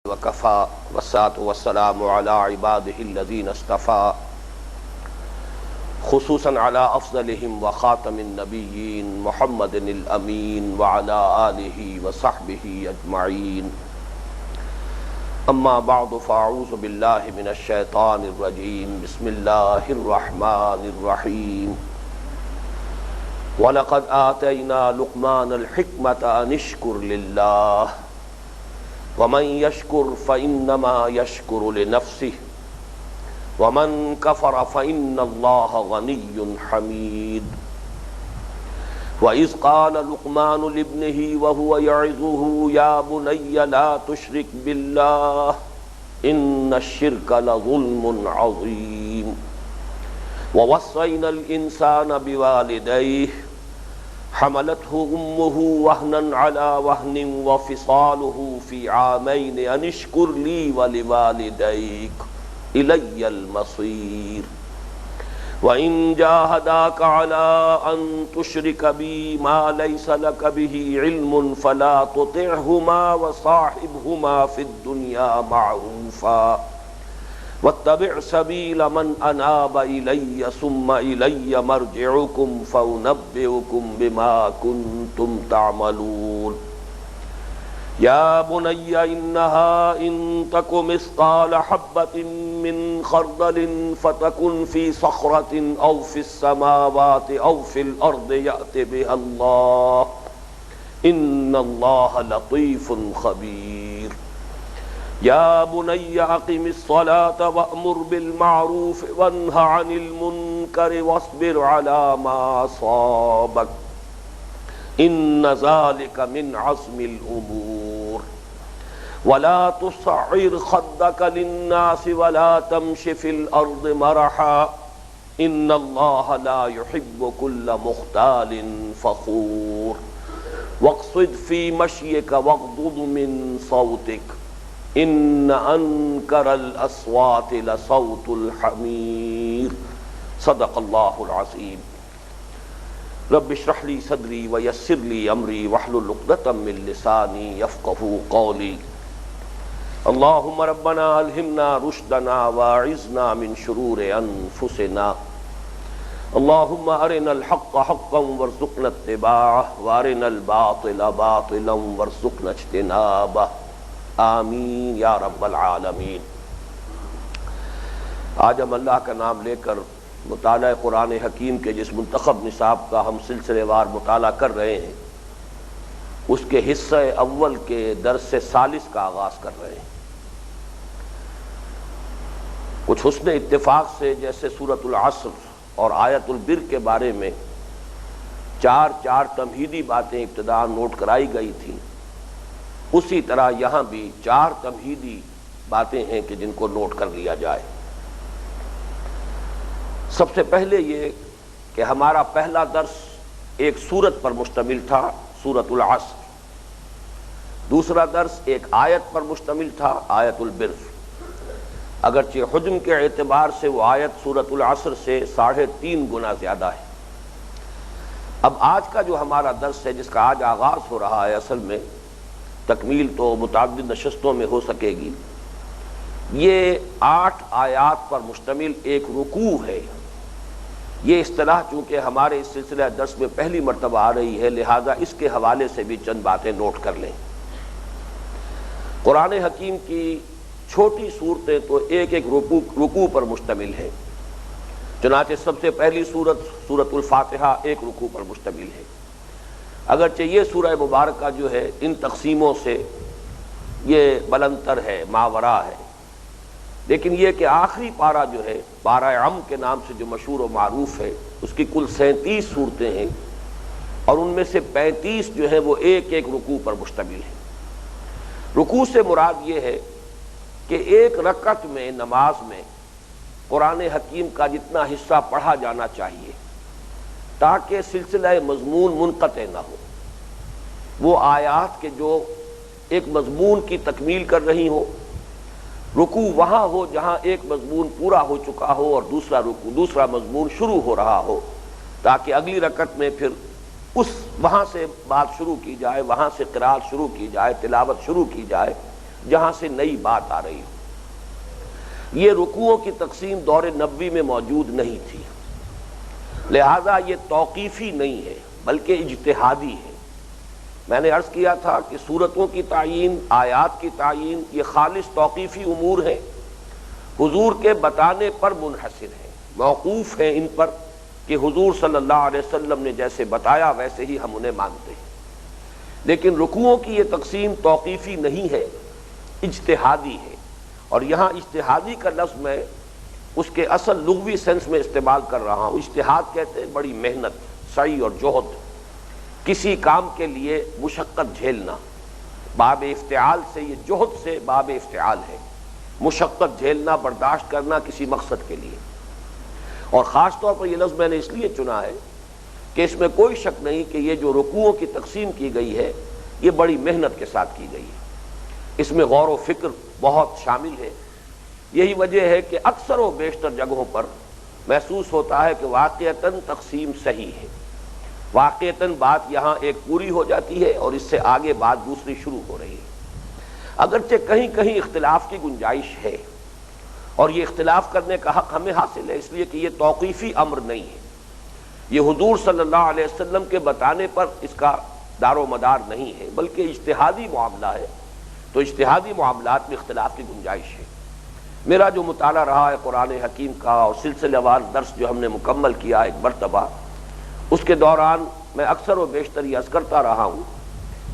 وكفى والصلاة والسلام على عباده الذين اصطفى خصوصا على أفضلهم وخاتم النبيين محمد الأمين وعلى آله وصحبه أجمعين. أما بعد فأعوذ بالله من الشيطان الرجيم. بسم الله الرحمن الرحيم. وَلَقَدْ آتَيْنَا لُقْمَانَ الْحِكْمَةَ أَنِ اشْكُرْ لِلَّهِ وَمَنْ يَشْكُرْ فَإِنَّمَا يَشْكُرُ لِنَفْسِهِ وَمَنْ كَفَرَ فَإِنَّ اللَّهَ غَنِيٌّ حَمِيدٌ. وَإِذْ قَالَ لُقْمَانُ لِابْنِهِ وَهُوَ يَعِظُهُ يَا بُنَيَّ لَا تُشْرِكْ بِاللَّهِ إِنَّ الشِّرْكَ لَظُلْمٌ عَظِيمٌ. وَوَصَّيْنَا الْإِنسَانَ بِوَالِدَيْهِ حملته أمه وهنا على وهن وفصاله في عامين أن اشكر لي ولوالديك إلي المصير. وإن جاهداك على أن تشرك بي ما ليس لك به علم فلا تطعهما وصاحبهما في الدنيا معروفا واتبع سبيل من أناب إلي ثم إلي مرجعكم فأنبئكم بما كنتم تعملون. يا بني إنها إن تك مثقال حبة من خردل فتكن في صخرة أو في السماوات أو في الأرض يأت بها الله إن الله لطيف خبير. يا بني أقم الصلاة وأمر بالمعروف وانه عن المنكر واصبر على ما أصابك إن ذلك من عزم الأمور. ولا تصعر خدك للناس ولا تمش في الأرض مرحا إن الله لا يحب كل مختال فخور. واقصد في مشيك واغضض من صوتك إن أنكر الأصوات لصوت الحمير. صدق الله العظيم. رب اشرح لي صدري ويسر لي أمري واحلل عقدة من لساني يفقهوا قولي. اللهم ربنا ألهمنا رشدنا واعذنا من شرور أنفسنا. اللهم أرنا الحق حقا وارزقنا اتباعه وأرنا الباطل باطلا وارزقنا اجتنابه. آمین یا رب العالمین. آج ہم اللہ کا نام لے کر مطالعہ قرآن حکیم کے جس منتخب نصاب کا ہم سلسلے وار مطالعہ کر رہے ہیں اس کے حصہ اول کے درس ثالث کا آغاز کر رہے ہیں. کچھ حسن اتفاق سے جیسے سورۃ العصر اور آیت البر کے بارے میں چار تمہیدی باتیں ابتداء نوٹ کرائی گئی تھیں، اسی طرح یہاں بھی 4 تمہیدی باتیں ہیں کہ جن کو نوٹ کر لیا جائے. سب سے پہلے یہ کہ ہمارا پہلا درس ایک سورت پر مشتمل تھا، سورۃ العصر. دوسرا درس ایک آیت پر مشتمل تھا، آیت البر. اگرچہ حجم کے اعتبار سے وہ آیت سورۃ العصر سے 3.5 گنا زیادہ ہے. اب آج کا جو ہمارا درس ہے جس کا آج آغاز ہو رہا ہے، اصل میں تکمیل تو متعدد نشستوں میں ہو سکے گی. یہ 8 آیات پر مشتمل ایک رکوع ہے. یہ اصطلاح چونکہ ہمارے اس سلسلہ درس میں پہلی مرتبہ آ رہی ہے، لہذا اس کے حوالے سے بھی چند باتیں نوٹ کر لیں. قرآن حکیم کی چھوٹی صورتیں تو ایک رکوع پر مشتمل ہیں. چنانچہ سب سے پہلی سورۃ الفاتحہ ایک رکوع پر مشتمل ہے. اگرچہ یہ سورہ مبارکہ جو ہے ان تقسیموں سے یہ بلندتر ہے، ماورا ہے، لیکن یہ کہ آخری پارہ جو ہے، پارہ عم کے نام سے جو مشہور و معروف ہے، اس کی کل 37 صورتیں ہیں اور ان میں سے 35 جو ہیں وہ ایک رکوع پر مشتمل ہیں. رکوع سے مراد یہ ہے کہ ایک رکعت میں نماز میں قرآن حکیم کا جتنا حصہ پڑھا جانا چاہیے تاکہ سلسلہ مضمون منقطع نہ ہو. وہ آیات کے جو ایک مضمون کی تکمیل کر رہی ہوں، رکوع وہاں ہو جہاں ایک مضمون پورا ہو چکا ہو اور دوسرا مضمون شروع ہو رہا ہو، تاکہ اگلی رکعت میں پھر وہاں سے بات شروع کی جائے، وہاں سے قرات شروع کی جائے، تلاوت شروع کی جائے جہاں سے نئی بات آ رہی ہو۔ یہ رکوعوں کی تقسیم دور نبوی میں موجود نہیں تھی، لہذا یہ توقیفی نہیں ہے بلکہ اجتہادی ہے۔ میں نے عرض کیا تھا کہ سورتوں کی تعیین، آیات کی تعیین، یہ خالص توقیفی امور ہیں، حضور کے بتانے پر منحصر ہیں، موقوف ہیں ان پر کہ حضور صلی اللہ علیہ وسلم نے جیسے بتایا ویسے ہی ہم انہیں مانتے ہیں۔ لیکن رکوعوں کی یہ تقسیم توقیفی نہیں ہے، اجتہادی ہے، اور یہاں اجتہادی کا لفظ میں اس کے اصل لغوی سینس میں استعمال کر رہا ہوں۔ اجتہاد کہتے ہیں بڑی محنت، سعی اور جہد، کسی کام کے لیے مشقت جھیلنا، باب افتعال سے، یہ جہد سے باب افتعال ہے، مشقت جھیلنا، برداشت کرنا کسی مقصد کے لیے۔ اور خاص طور پر یہ لفظ میں نے اس لیے چنا ہے کہ اس میں کوئی شک نہیں کہ یہ جو رکوعوں کی تقسیم کی گئی ہے یہ بڑی محنت کے ساتھ کی گئی ہے، اس میں غور و فکر بہت شامل ہے۔ یہی وجہ ہے کہ اکثر و بیشتر جگہوں پر محسوس ہوتا ہے کہ واقعتاً تقسیم صحیح ہے، واقعتاً بات یہاں ایک پوری ہو جاتی ہے اور اس سے آگے بات دوسری شروع ہو رہی ہے۔ اگرچہ کہیں کہیں اختلاف کی گنجائش ہے، اور یہ اختلاف کرنے کا حق ہمیں حاصل ہے، اس لیے کہ یہ توقیفی امر نہیں ہے، یہ حضور صلی اللہ علیہ وسلم کے بتانے پر اس کا دار و مدار نہیں ہے، بلکہ اجتہادی معاملہ ہے، تو اجتہادی معاملات میں اختلاف کی گنجائش ہے۔ میرا جو مطالعہ رہا ہے قرآن حکیم کا اور سلسلہ وار درس جو ہم نے مکمل کیا ایک مرتبہ، اس کے دوران میں اکثر و بیشتر یہ عرض کرتا رہا ہوں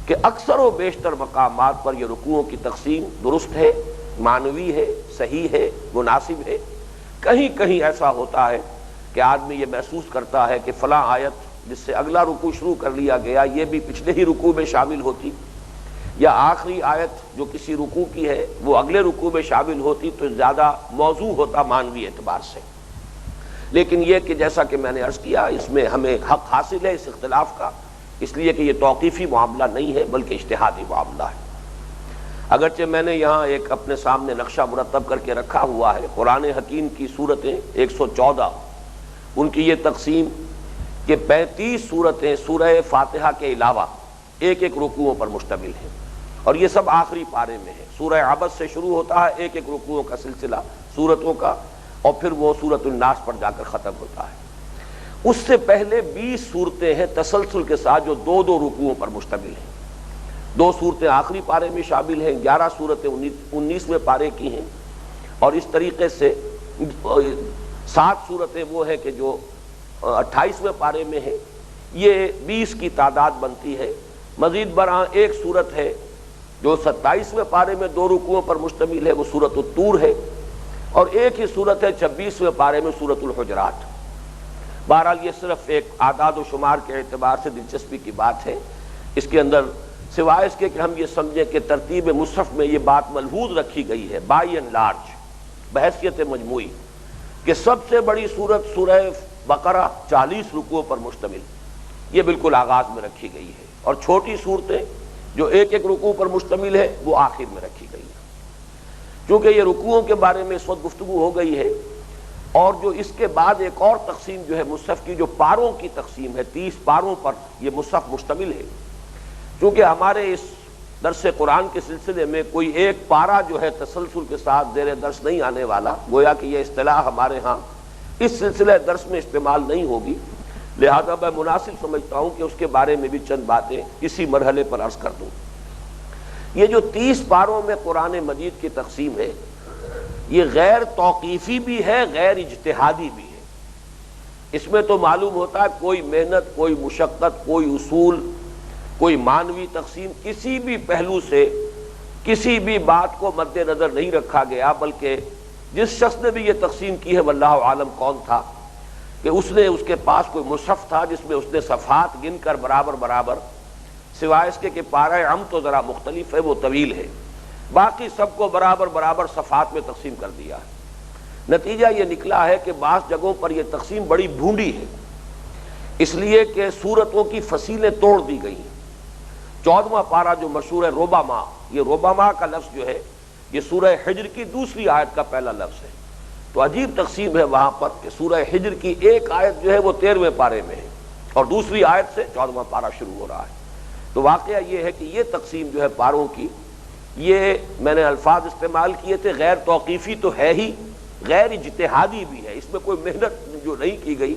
کہ اکثر و بیشتر مقامات پر یہ رکوعوں کی تقسیم درست ہے، معنوی ہے، صحیح ہے، مناسب ہے۔ کہیں کہیں ایسا ہوتا ہے کہ آدمی یہ محسوس کرتا ہے کہ فلاں آیت جس سے اگلا رکوع شروع کر لیا گیا یہ بھی پچھلے ہی رکوع میں شامل ہوتی، یا آخری آیت جو کسی رکوع کی ہے وہ اگلے رکوع میں شامل ہوتی تو زیادہ موضوع ہوتا معنوی اعتبار سے۔ لیکن یہ کہ جیسا کہ میں نے عرض کیا اس میں ہمیں حق حاصل ہے اس اختلاف کا، اس لیے کہ یہ توقیفی معاملہ نہیں ہے بلکہ اجتہادی معاملہ ہے۔ اگرچہ میں نے یہاں ایک اپنے سامنے نقشہ مرتب کر کے رکھا ہوا ہے، قرآن حکیم کی صورتیں 114، ان کی یہ تقسیم کہ 35 صورتیں سورہ فاتحہ کے علاوہ ایک ایک رکوعوں پر مشتمل ہیں، اور یہ سب آخری پارے میں ہے۔ سورہ عبس سے شروع ہوتا ہے ایک ایک رکوعوں کا سلسلہ سورتوں کا، اور پھر وہ سورۃ الناس پر جا کر ختم ہوتا ہے۔ اس سے پہلے 20 صورتیں ہیں تسلسل کے ساتھ جو دو دو رکوعوں پر مشتمل ہیں، 2 صورتیں آخری پارے میں شامل ہیں، 11 صورتیں 19ویں پارے کی ہیں، اور اس طریقے سے 7 صورتیں وہ ہیں کہ جو 28ویں پارے میں ہیں، یہ 20 کی تعداد بنتی ہے۔ مزید برآں ایک صورت ہے جو 27ویں پارے میں 2 رکوعوں پر مشتمل ہے، وہ سورۃ الطور ہے، اور ایک ہی صورت ہے 26ویں پارے میں سورۃ الحجرات۔ بہرحال یہ صرف ایک اعداد و شمار کے اعتبار سے دلچسپی کی بات ہے، اس کے اندر سوائے اس کے کہ ہم یہ سمجھیں کہ ترتیب مصحف میں یہ بات ملحوظ رکھی گئی ہے بائی اینڈ لارج بحیثیت مجموعی کہ سب سے بڑی سورت سورہ بقرہ 40 رکوعوں پر مشتمل، یہ بالکل آغاز میں رکھی گئی ہے، اور چھوٹی صورتیں جو ایک ایک رکوع پر مشتمل ہے وہ آخر میں رکھی گئی ہے۔ چونکہ یہ رکوعوں کے بارے میں اس وقت گفتگو ہو گئی ہے، اور جو اس کے بعد ایک اور تقسیم جو ہے مصحف کی، جو پاروں کی تقسیم ہے، 30 پاروں پر یہ مصحف مشتمل ہے۔ چونکہ ہمارے اس درس قرآن کے سلسلے میں کوئی ایک پارہ جو ہے تسلسل کے ساتھ زیر درس نہیں آنے والا، گویا کہ یہ اصطلاح ہمارے ہاں اس سلسلہ درس میں استعمال نہیں ہوگی، لہذا میں مناسب سمجھتا ہوں کہ اس کے بارے میں بھی چند باتیں اسی مرحلے پر عرض کر دوں۔ یہ جو 30 پاروں میں قرآن مجید کی تقسیم ہے، یہ غیر توقیفی بھی ہے، غیر اجتہادی بھی ہے۔ اس میں تو معلوم ہوتا ہے کوئی محنت، کوئی مشقت، کوئی اصول، کوئی معنوی تقسیم، کسی بھی پہلو سے کسی بھی بات کو مد نظر نہیں رکھا گیا، بلکہ جس شخص نے بھی یہ تقسیم کی ہے واللہ عالم کون تھا، کہ اس کے پاس کوئی مصحف تھا جس میں اس نے صفحات گن کر برابر برابر، سوائے اس کے کہ پارہ عم تو ذرا مختلف ہے، وہ طویل ہے، باقی سب کو برابر برابر صفحات میں تقسیم کر دیا ہے۔ نتیجہ یہ نکلا ہے کہ بعض جگہوں پر یہ تقسیم بڑی بھونڈی ہے، اس لیے کہ سورتوں کی فصیلیں توڑ دی گئی ہیں۔ 14واں پارہ جو مشہور ہے ربما، یہ ربما کا لفظ جو ہے یہ سورہ حجر کی دوسری آیت کا پہلا لفظ ہے، تو عجیب تقسیم ہے وہاں پر کہ سورہ حجر کی ایک آیت جو ہے وہ 13ویں پارے میں ہے، اور دوسری آیت سے 14واں پارہ شروع ہو رہا ہے۔ تو واقعہ یہ ہے کہ یہ تقسیم جو ہے پاروں کی، یہ میں نے الفاظ استعمال کیے تھے، غیر توقیفی تو ہے ہی، غیر اجتہادی بھی ہے، اس میں کوئی محنت جو نہیں کی گئی،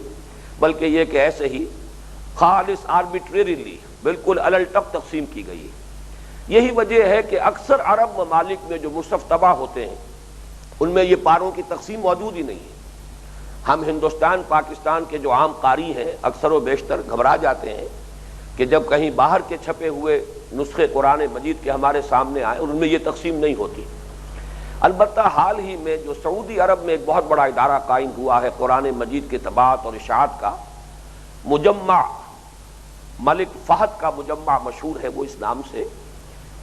بلکہ یہ کہ ایسے ہی خالص آربیٹریریلی بالکل الٹپ تقسیم کی گئی ہے۔ یہی وجہ ہے کہ اکثر عرب ممالک میں جو مصحف طبع ہوتے ہیں ان میں یہ پاروں کی تقسیم موجود ہی نہیں ہے۔ ہم ہندوستان پاکستان کے جو عام قاری ہیں اکثر و بیشتر گھبرا جاتے ہیں کہ جب کہیں باہر کے چھپے ہوئے نسخے قرآن مجید کے ہمارے سامنے آئے اور ان میں یہ تقسیم نہیں ہوتی۔ البتہ حال ہی میں جو سعودی عرب میں ایک بہت بڑا ادارہ قائم ہوا ہے قرآن مجید کے طباعت اور اشاعت کا، مجمع ملک فہد کا مجمع مشہور ہے وہ اس نام سے،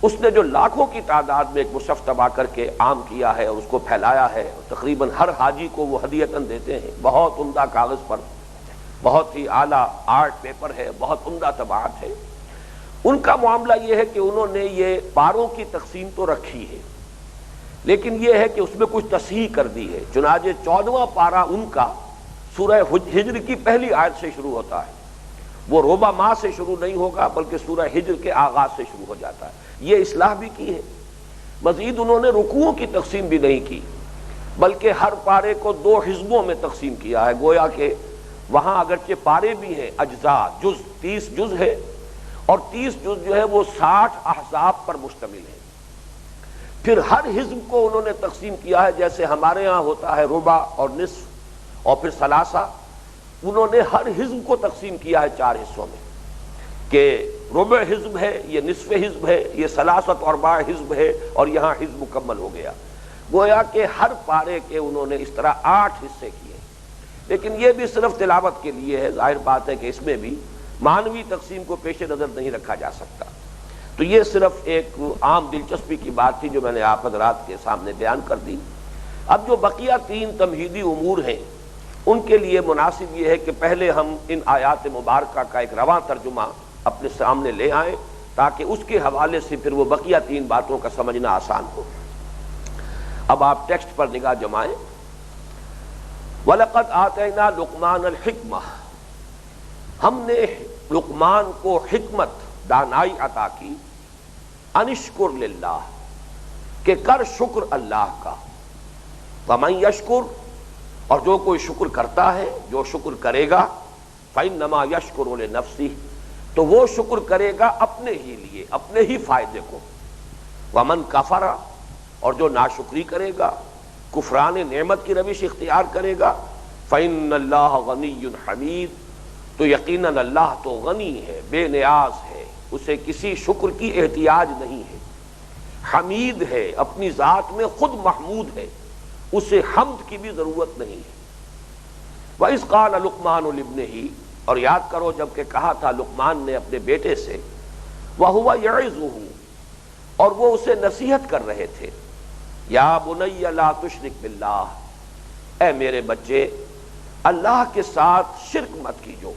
اس نے جو لاکھوں کی تعداد میں ایک مصحف طبع کر کے عام کیا ہے اور اس کو پھیلایا ہے، تقریباً ہر حاجی کو وہ ہدیتاً دیتے ہیں، بہت عمدہ کاغذ پر، بہت ہی اعلیٰ آرٹ پیپر ہے، بہت عمدہ طباعت ہے۔ ان کا معاملہ یہ ہے کہ انہوں نے یہ پاروں کی تقسیم تو رکھی ہے، لیکن یہ ہے کہ اس میں کچھ تصحیح کر دی ہے۔ چنانچہ 14واں پارہ ان کا سورہ ہجر کی پہلی آیت سے شروع ہوتا ہے، وہ ربع ماہ سے شروع نہیں ہوگا بلکہ سورہ ہجر کے آغاز سے شروع ہو جاتا ہے۔ یہ اصلاح بھی کی ہے۔ مزید انہوں نے رکوعوں کی تقسیم بھی نہیں کی، بلکہ ہر پارے کو 2 حزبوں میں تقسیم کیا ہے، گویا کہ وہاں اگرچہ پارے بھی ہیں، اجزاء جز 30 جز ہے، اور 30 جز جو ہے وہ 60 احزاب پر مشتمل ہے۔ پھر ہر حزب کو انہوں نے تقسیم کیا ہے، جیسے ہمارے ہاں ہوتا ہے ربع اور نصف اور پھر ثلاثہ، انہوں نے ہر حزب کو تقسیم کیا ہے 4 حصوں میں، کہ ربع حزب ہے، یہ نصف حزب ہے، یہ ثلاثت اور ارباع حزب ہے، اور یہاں حزب مکمل ہو گیا۔ گویا کہ ہر پارے کے انہوں نے اس طرح 8 حصے کیے، لیکن یہ بھی صرف تلاوت کے لیے ہے، ظاہر بات ہے کہ اس میں بھی معنوی تقسیم کو پیش نظر نہیں رکھا جا سکتا۔ تو یہ صرف ایک عام دلچسپی کی بات تھی جو میں نے آپ حضرات کے سامنے بیان کر دی۔ اب جو بقیہ 3 تمہیدی امور ہیں ان کے لیے مناسب یہ ہے کہ پہلے ہم ان آیات مبارکہ کا ایک رواں ترجمہ اپنے سامنے لے آئیں تاکہ اس کے حوالے سے پھر وہ بقیہ 3 باتوں کا سمجھنا آسان ہو۔ اب آپ ٹیکسٹ پر نگاہ جمائیں۔ وَلَقَدْ آتَيْنَا لُقْمَانَ الْحِكْمَةَ، ہم نے لقمان کو حکمت، دانائی عطا کی، انشکر للہ، کہ کر شکر اللہ کا، وَمَن یشکر، اور جو کوئی شکر کرتا ہے، جو شکر کرے گا، فَإِنَّمَا یشکر لِنَفْسِهِ، تو وہ شکر کرے گا اپنے ہی لیے، اپنے ہی فائدے کو، وَمَن کفر، اور جو ناشکری کرے گا، کفران نعمت کی روش اختیار کرے گا، فَإِنَّ اللَّهَ غَنِيٌّ حَمِيدٌ، تو یقیناً اللہ تو غنی ہے، بے نیاز ہے، اسے کسی شکر کی احتیاج نہیں ہے، حمید ہے، اپنی ذات میں خود محمود ہے، اسے حمد کی بھی ضرورت نہیں ہے۔ وَإِذْ قَالَ لُقْمَانُ لِابْنِهِ، اور یاد کرو جب کہ کہا تھا لقمان نے اپنے بیٹے سے، وَهُوَ يَعِظُهُ، اور وہ اسے نصیحت کر رہے تھے، یا بنی لا تشرک باللہ، اے میرے بچے اللہ کے ساتھ شرک مت کیجو،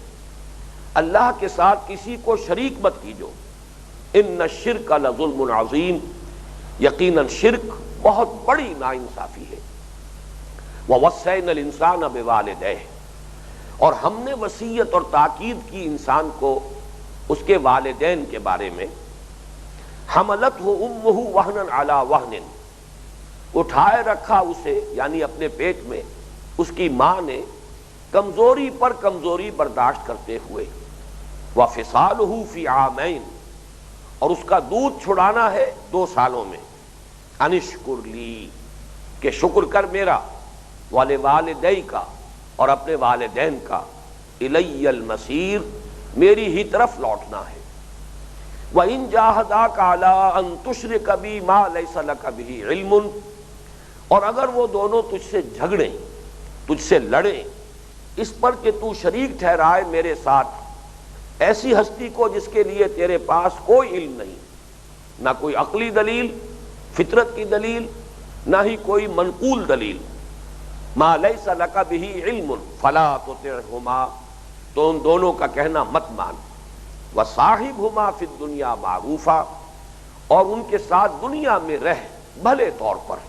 اللہ کے ساتھ کسی کو شریک مت کیجو، ان الشرک لظلم عظیم، یقیناً شرک بہت بڑی ناانصافی ہے۔ وَوَصَّيْنَا الْإِنسَانَ بِوَالِدَيْهِ، اور ہم نے وصیت اور تاکید کی انسان کو اس کے والدین کے بارے میں، حملتہ امہ وہنا علی وہن، اٹھائے رکھا اسے یعنی اپنے پیٹ میں اس کی ماں نے کمزوری پر کمزوری برداشت کرتے ہوئے، وَفِصَالُهُ فِي عَامَيْنِ، اور اس کا دودھ چھڑانا ہے 2 سالوں میں، انشکر لی، کہ شکر کر میرا، وَلِوَالِدَيْكَ، اور اپنے والدین کا، اِلَيَّ الْمَصِيرُ، میری ہی طرف لوٹنا ہے۔ وَإِن جَاهَدَاكَ عَلَىٰ أَن تُشْرِكَ بِي مَا لَيْسَ لَكَ بِهِ عِلْمٌ، اور اگر وہ دونوں تجھ سے جھگڑیں، تجھ سے لڑیں اس پر کہ تو شریک ٹھہرائے میرے ساتھ ایسی ہستی کو جس کے لیے تیرے پاس کوئی علم نہیں، نہ کوئی عقلی دلیل، فطرت کی دلیل، نہ ہی کوئی منقول دلیل، ما لیس لک بہ علم فلا تطعہما، تو ان دونوں کا کہنا مت مان، وصاحبہما فی الدنیا معروفا، اور ان کے ساتھ دنیا میں رہ بھلے طور پر،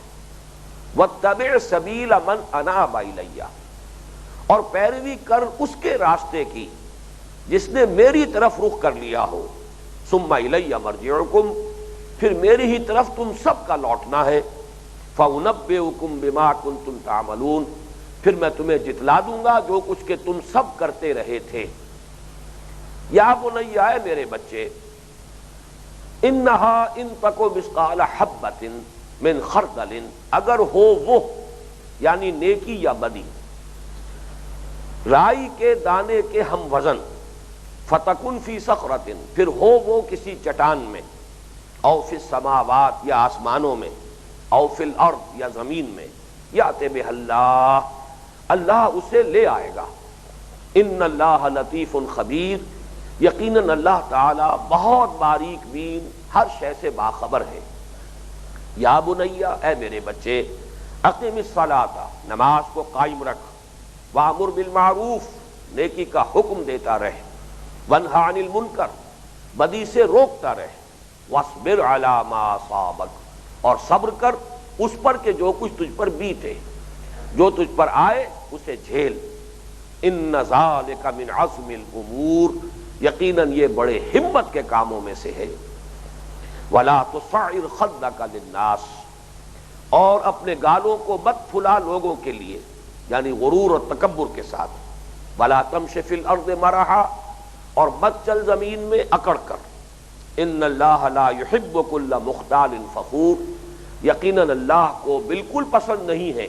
واتبع سبیل من اناب الی، اور پیروی کر اس کے راستے کی جس نے میری طرف رخ کر لیا ہو، ثم الی مرجعکم، پھر میری ہی طرف تم سب کا لوٹنا ہے۔ فَأُنَبِّئُكُم بِمَا كُنتُمْ تَعْمَلُونَ، پھر میں تمہیں جتلا دوں گا جو کچھ کہ تم سب کرتے رہے تھے۔ یا بنی، اے میرے بچے، انہا ان تکو مثقال حبۃ من خردل، اگر ہو وہ یعنی نیکی یا بدی رائی کے دانے کے ہم وزن، فتکن فی صخرۃ، پھر ہو وہ کسی چٹان میں، او فی السماوات یا آسمانوں میں، او فی الارض یا زمین میں، یأتی بہ اللہ، اللہ اسے لے آئے گا۔ ان اللہ لطیف خبیر، یقیناً اللہ تعالی بہت باریک بین، ہر شے سے باخبر ہے۔ یا بنیا، اے میرے بچے، اقیم الصلاۃ، نماز کو قائم رکھ، وامر بالمعروف، نیکی کا حکم دیتا رہے، وانہا عن المنکر، بدی سے روکتا رہے، واصبر علی ما اصابک، اور صبر کر اس پر کہ جو کچھ تجھ پر بیتے، جو تجھ پر آئے اسے جھیل۔ ان ذالک من عزم الامور، یقیناً یہ بڑے ہمت کے کاموں میں سے ہے۔ ولا تصعر خدک للناس، اور اپنے گالوں کو مت پھلا لوگوں کے لیے، یعنی غرور اور تکبر کے ساتھ۔ ولا تمش فی الارض مرحا، اور مت چل زمین میں اکڑ کر۔ ان اللہ لا یحب کل مختال فخور، یقیناً اللہ کو بالکل پسند نہیں ہے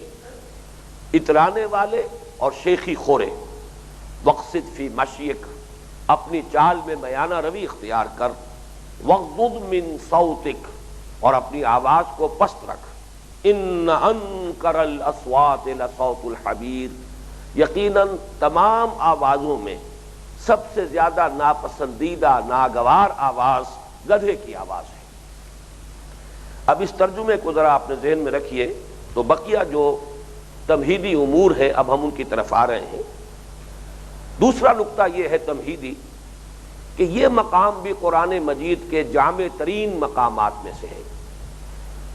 اترانے والے اور شیخی خورے۔ وقصد فی مشیک، اپنی چال میں میانہ روی اختیار کر۔ وغضض من صوتک، اور اپنی آواز کو پست رکھ۔ ان انکر الاصوات لصوت الحمیر، یقیناً تمام آوازوں میں سب سے زیادہ ناپسندیدہ ناگوار آواز گدھے کی آواز ہے۔ اب اس ترجمے کو ذرا اپنے ذہن میں رکھیے، تو بقیہ جو تمہیدی امور ہیں اب ہم ان کی طرف آ رہے ہیں۔ دوسرا نقطہ یہ ہے تمہیدی کہ یہ مقام بھی قرآن مجید کے جامع ترین مقامات میں سے ہے۔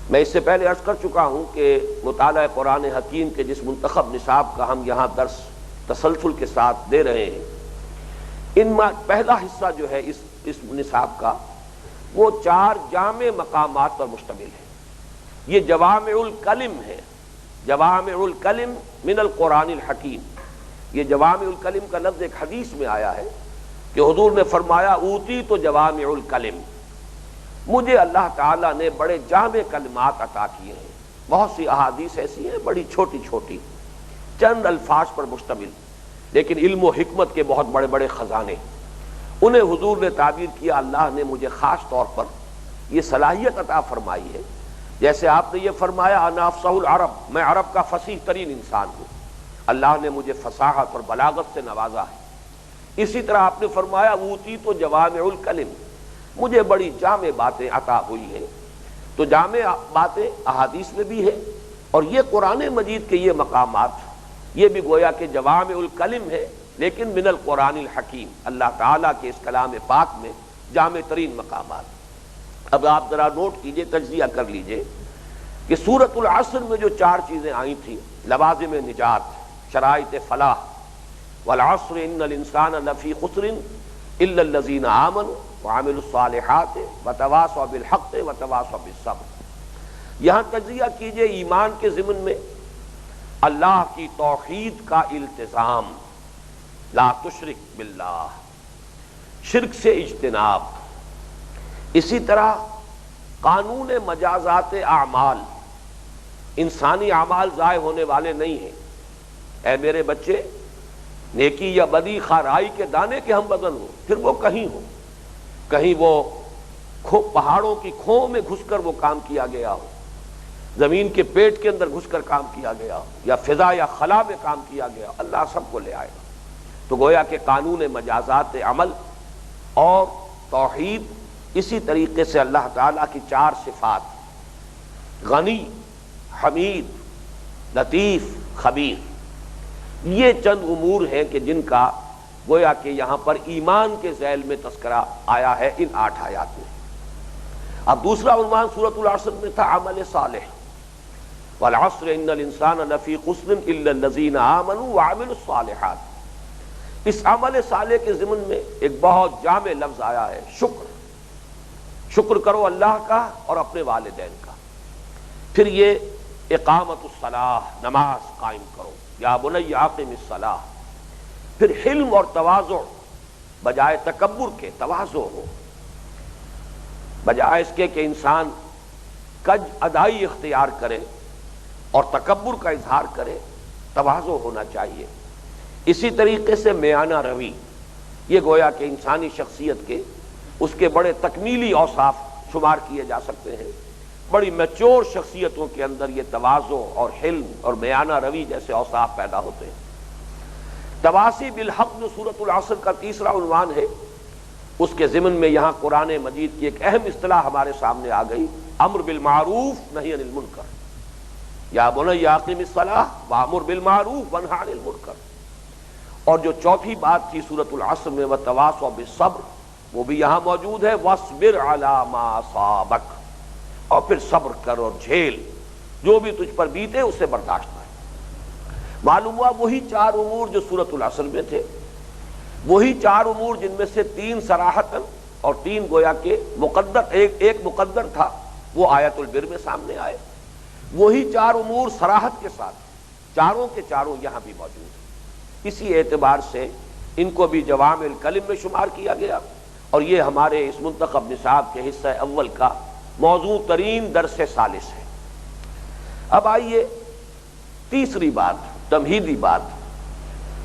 میں اس سے پہلے عرض کر چکا ہوں کہ مطالعہ قرآن حکیم کے جس منتخب نصاب کا ہم یہاں درس تسلسل کے ساتھ دے رہے ہیں، ان میں پہلا حصہ جو ہے اس نصاب کا، وہ 4 جامع مقامات پر مشتمل ہے۔ یہ جوامع الکلم ہے، جوامع الکلم من القرآن الحکیم۔ یہ جوامع الکلم کا لفظ ایک حدیث میں آیا ہے کہ حضور نے فرمایا اوتی تو جوامع الکلم، مجھے اللہ تعالیٰ نے بڑے جامع کلمات عطا کیے ہیں۔ بہت سی احادیث ایسی ہیں بڑی چھوٹی چھوٹی، چند الفاظ پر مشتمل، لیکن علم و حکمت کے بہت بڑے بڑے خزانے، انہیں حضور نے تعبیر کیا اللہ نے مجھے خاص طور پر یہ صلاحیت عطا فرمائی ہے۔ جیسے آپ نے یہ فرمایا انا افصح العرب، میں عرب کا فصیح ترین انسان ہوں، اللہ نے مجھے فصاحت اور بلاغت سے نوازا ہے۔ اسی طرح آپ نے فرمایا اوتی تو جوامع الکلم، مجھے بڑی جامع باتیں عطا ہوئی ہیں۔ تو جامع باتیں احادیث میں بھی ہے، اور یہ قرآن مجید کے یہ مقامات یہ بھی گویا کہ جوامع الکلم ہے، لیکن من القرآن الحکیم، اللہ تعالیٰ کے اس کلام پاک میں جامع ترین مقامات۔ اب آپ ذرا نوٹ کیجئے، تجزیہ کر لیجئے کہ سورۃ العصر میں جو 4 چیزیں آئی تھیں، لوازم نجات، شرائط فلاح، والعصر ان الانسان لفی خسر الا الذین آمنوا وعملوا الصالحات وتواصوا بالحق وتواصوا بالصبر۔ یہاں تجزیہ کیجئے ایمان کے ضمن میں اللہ کی توحید کا التزام، لا تشرک باللہ، شرک سے اجتناب۔ اسی طرح قانون مجازات اعمال، انسانی اعمال ضائع ہونے والے نہیں ہیں۔ اے میرے بچے، نیکی یا بدی خواہ رائی کے دانے کے ہم وزن ہو، پھر وہ کہیں ہو، کہیں وہ پہاڑوں کی کھوؤں میں گھس کر وہ کام کیا گیا ہو، زمین کے پیٹ کے اندر گھس کر کام کیا گیا ہو، یا فضا یا خلا میں کام کیا گیا ہو، اللہ سب کو لے آئے گا۔ تو گویا کہ قانون مجازات عمل اور توحید، اسی طریقے سے اللہ تعالیٰ کی 4 صفات، غنی، حمید، لطیف، خبیر، یہ چند امور ہیں کہ جن کا گویا کہ یہاں پر ایمان کے ذیل میں تذکرہ آیا ہے ان 8 آیات میں۔ اب دوسرا عنوان سورۃ العصر میں تھا عمل صالح، والعصر ان الانسان لفی خسر الا الذین آمنوا وعملوا الصالحات۔ اس عمل صالح کے ضمن میں ایک بہت جامع لفظ آیا ہے شکر۔ شکر کرو اللہ کا اور اپنے والدین کا۔ پھر یہ اقامت الصلاح، نماز قائم کرو، یا بنی اقم الصلاح۔ پھر حلم اور تواضع، بجائے تکبر کے تواضع ہو، بجائے اس کے کہ انسان کج ادائی اختیار کرے اور تکبر کا اظہار کرے، تواضع ہونا چاہیے۔ اسی طریقے سے میانہ روی، یہ گویا کہ انسانی شخصیت کے اس کے بڑے تکمیلی اوصاف شمار کیے جا سکتے ہیں۔ بڑی میچور شخصیتوں کے اندر یہ تواضع اور حلم اور میانہ روی جیسے اوصاف پیدا ہوتے ہیں۔ تواصی بالحق جو سورۃ العصر کا تیسرا عنوان ہے، اس کے ضمن میں یہاں قرآن مجید کی ایک اہم اصطلاح ہمارے سامنے آ گئی، امر بالمعروف نہی عن المنکر، یا بنی اقم الصلاح وامر بالمعروف ونہی عن المنکر۔ اور جو چوتھی بات تھی سورۃ العصر میں، وتواصوا بالصبر، وہ بھی یہاں موجود ہے، واصبر علی ما اصابک، اور پھر صبر کر اور جھیل، جو بھی تجھ پر بیتے اسے برداشت کر۔ معلوم ہوا وہی چار امور جو سورۃ العصر میں تھے، وہی چار امور جن میں سے تین صراحتاً اور تین گویا کہ مقدر، ایک مقدر تھا، وہ آیت البر میں سامنے آئے، وہی چار امور صراحت کے ساتھ چاروں کے چاروں یہاں بھی موجود ہیں۔ اسی اعتبار سے ان کو بھی جوامع الکلم میں شمار کیا گیا، اور یہ ہمارے اس منتخب نصاب کے حصہ اول کا موضوع ترین درس ثالث ہے۔ اب آئیے تیسری بات، تمہیدی بات،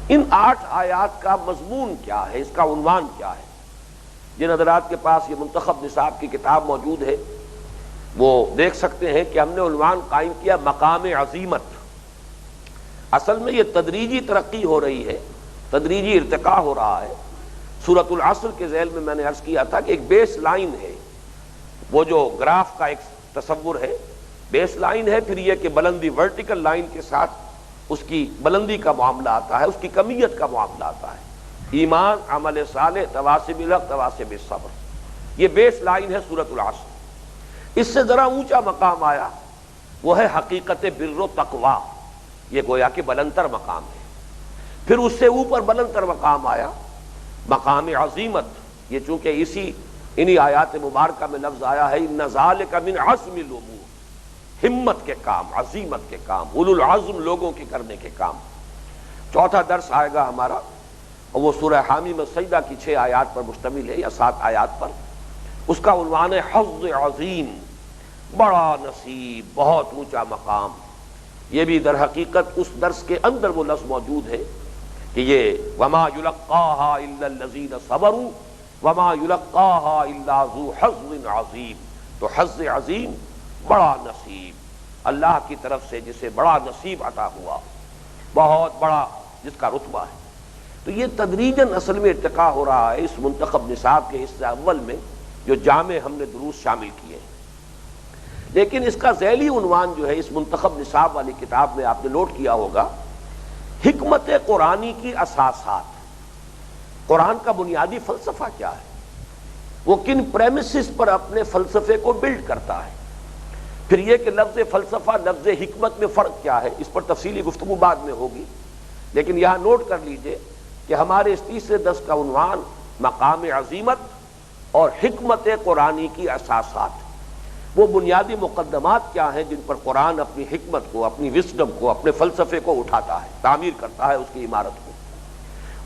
ان 8 آیات کا مضمون کیا ہے، اس کا عنوان کیا ہے؟ جن حضرات کے پاس یہ منتخب نصاب کی کتاب موجود ہے وہ دیکھ سکتے ہیں کہ ہم نے عنوان قائم کیا مقام عظیمت۔ اصل میں یہ تدریجی ترقی ہو رہی ہے، تدریجی ارتقاء ہو رہا ہے۔ سورۃ العصر کے ذیل میں میں نے عرض کیا تھا کہ ایک بیس لائن ہے، وہ جو گراف کا ایک تصور ہے، بیس لائن ہے، پھر یہ کہ بلندی ورٹیکل لائن کے ساتھ اس کی بلندی کا معاملہ آتا ہے، اس کی کمیت کا معاملہ آتا ہے۔ ایمان، عمل صالح، تواصی بالحق، تواصی بالصبر، یہ بیس لائن ہے سورۃ العصر۔ اس سے ذرا اونچا مقام آیا، وہ ہے حقیقت بر و تقویٰ، یہ گویا کہ بلندتر مقام ہے۔ پھر اس سے اوپر بلندتر مقام آیا مقام عظیمت، یہ چونکہ انہی آیات مبارکہ میں لفظ آیا ہے ان ذالک من عزم الامور، ہمت کے کام، عظیمت کے کام، اولو العزم لوگوں کے کرنے کے کام۔ چوتھا درس آئے گا ہمارا، اور وہ سورہ حامی میں سجدہ کی 6 آیات پر مشتمل ہے یا 7 آیات پر۔ اس کا عنوان ہے حظ عظیم، بڑا نصیب، بہت اونچا مقام۔ یہ بھی در حقیقت اس درس کے اندر وہ لفظ موجود ہے کہ یہ وما یلقاها الا الذین صبروا وما یلقاها الا ذو حظ عظیم، تو حظ عظیم، بڑا نصیب، اللہ کی طرف سے جسے بڑا نصیب عطا ہوا، بہت بڑا جس کا رتبہ ہے۔ تو یہ تدریجاً اصل میں ارتقاء ہو رہا ہے اس منتخب نصاب کے حصہ اول میں جو جامع ہم نے دروس شامل کیے ہیں۔ لیکن اس کا ذیلی عنوان جو ہے اس منتخب نصاب والی کتاب میں آپ نے نوٹ کیا ہوگا، حکمت قرآنی کی اساسات، قرآن کا بنیادی فلسفہ کیا ہے، وہ کن پریمیسز پر اپنے فلسفے کو بلڈ کرتا ہے۔ پھر یہ کہ لفظ فلسفہ لفظ حکمت میں فرق کیا ہے، اس پر تفصیلی گفتگو بعد میں ہوگی، لیکن یہاں نوٹ کر لیجئے کہ ہمارے اس تیسرے درس کا عنوان مقام عظیمت اور حکمت قرآنی کی اساسات، وہ بنیادی مقدمات کیا ہیں جن پر قرآن اپنی حکمت کو، اپنی وزڈم کو، اپنے فلسفے کو اٹھاتا ہے، تعمیر کرتا ہے اس کی عمارت کو۔